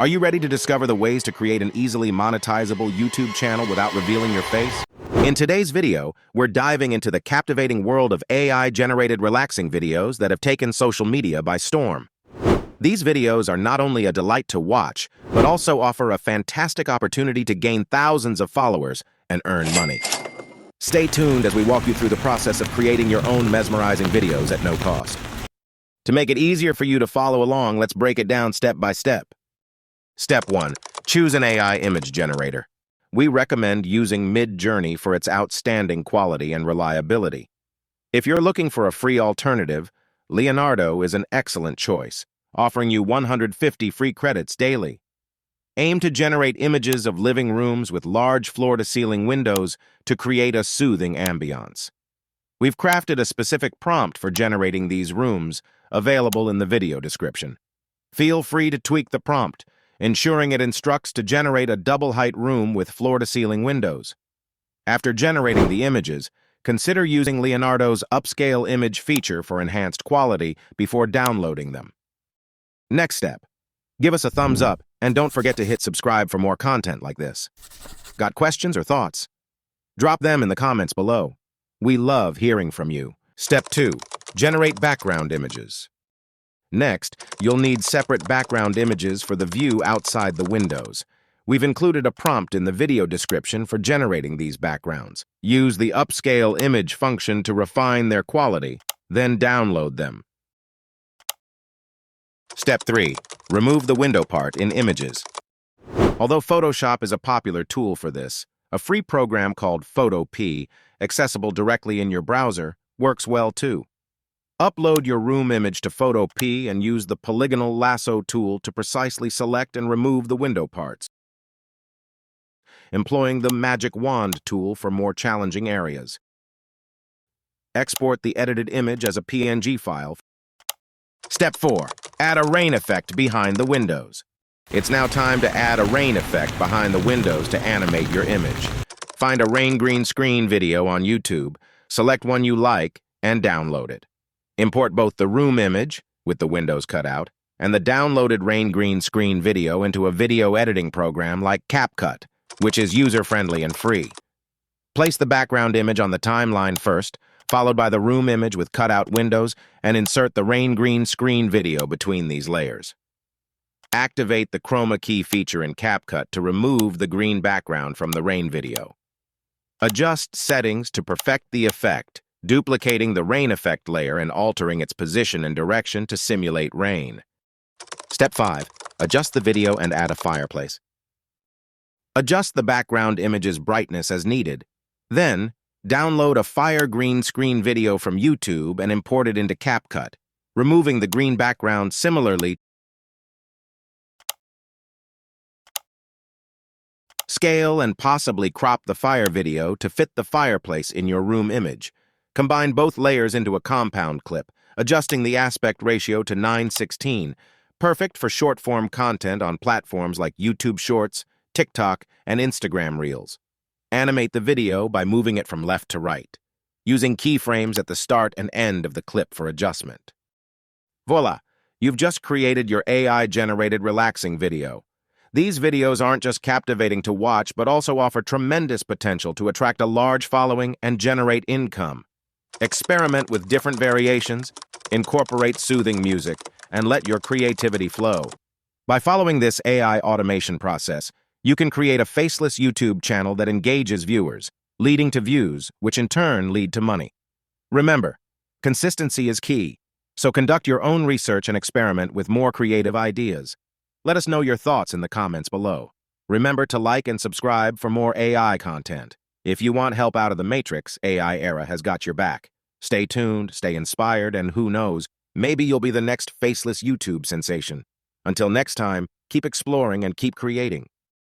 Are you ready to discover the ways to create an easily monetizable YouTube channel without revealing your face? In today's video, we're diving into the captivating world of AI-generated relaxing videos that have taken social media by storm. These videos are not only a delight to watch, but also offer a fantastic opportunity to gain thousands of followers and earn money. Stay tuned as we walk you through the process of creating your own mesmerizing videos at no cost. To make it easier for you to follow along, let's break it down step by step. Step 1. Choose an AI image generator. We recommend using Midjourney for its outstanding quality and reliability. If you're looking for a free alternative, Leonardo is an excellent choice, offering you 150 free credits daily. Aim to generate images of living rooms with large floor-to-ceiling windows to create a soothing ambiance. We've crafted a specific prompt for generating these rooms, available in the video description. Feel free to tweak the prompt, ensuring it instructs to generate a double-height room with floor-to-ceiling windows. After generating the images, consider using Leonardo's upscale image feature for enhanced quality before downloading them. Next step. Give us a thumbs up, and don't forget to hit subscribe for more content like this. Got questions or thoughts? Drop them in the comments below. We love hearing from you. Step 2. Generate background images. Next, you'll need separate background images for the view outside the windows. We've included a prompt in the video description for generating these backgrounds. Use the upscale image function to refine their quality, then download them. Step 3. Remove the window part in images. Although Photoshop is a popular tool for this, a free program called Photop, accessible directly in your browser, works well too. Upload your room image to Photop and use the polygonal lasso tool to precisely select and remove the window parts, employing the magic wand tool for more challenging areas. Export the edited image as a PNG file. Step 4. Add a rain effect behind the windows. It's now time to add a rain effect behind the windows to animate your image. Find a rain green screen video on YouTube, select one you like, and download it. Import both the room image, with the windows cut out, and the downloaded rain green screen video into a video editing program like CapCut, which is user-friendly and free. Place the background image on the timeline first, followed by the room image with cut-out windows, and insert the rain green screen video between these layers. Activate the chroma key feature in CapCut to remove the green background from the rain video. Adjust settings to perfect the effect, duplicating the rain effect layer and altering its position and direction to simulate rain. Step 5. Adjust the video and add a fireplace. Adjust the background image's brightness as needed. Then, download a fire green screen video from YouTube and import it into CapCut, removing the green background similarly. Scale and possibly crop the fire video to fit the fireplace in your room image. Combine both layers into a compound clip, adjusting the aspect ratio to 9:16, perfect for short-form content on platforms like YouTube Shorts, TikTok, and Instagram Reels. Animate the video by moving it from left to right, using keyframes at the start and end of the clip for adjustment. Voila! You've just created your AI-generated relaxing video. These videos aren't just captivating to watch, but also offer tremendous potential to attract a large following and generate income. Experiment with different variations, incorporate soothing music, and let your creativity flow. By following this AI automation process, you can create a faceless YouTube channel that engages viewers, leading to views, which in turn lead to money. Remember, consistency is key, so conduct your own research and experiment with more creative ideas. Let us know your thoughts in the comments below. Remember to like and subscribe for more AI content. If you want help out of the Matrix, AI era has got your back. Stay tuned, stay inspired, and who knows, maybe you'll be the next faceless YouTube sensation. Until next time, keep exploring and keep creating.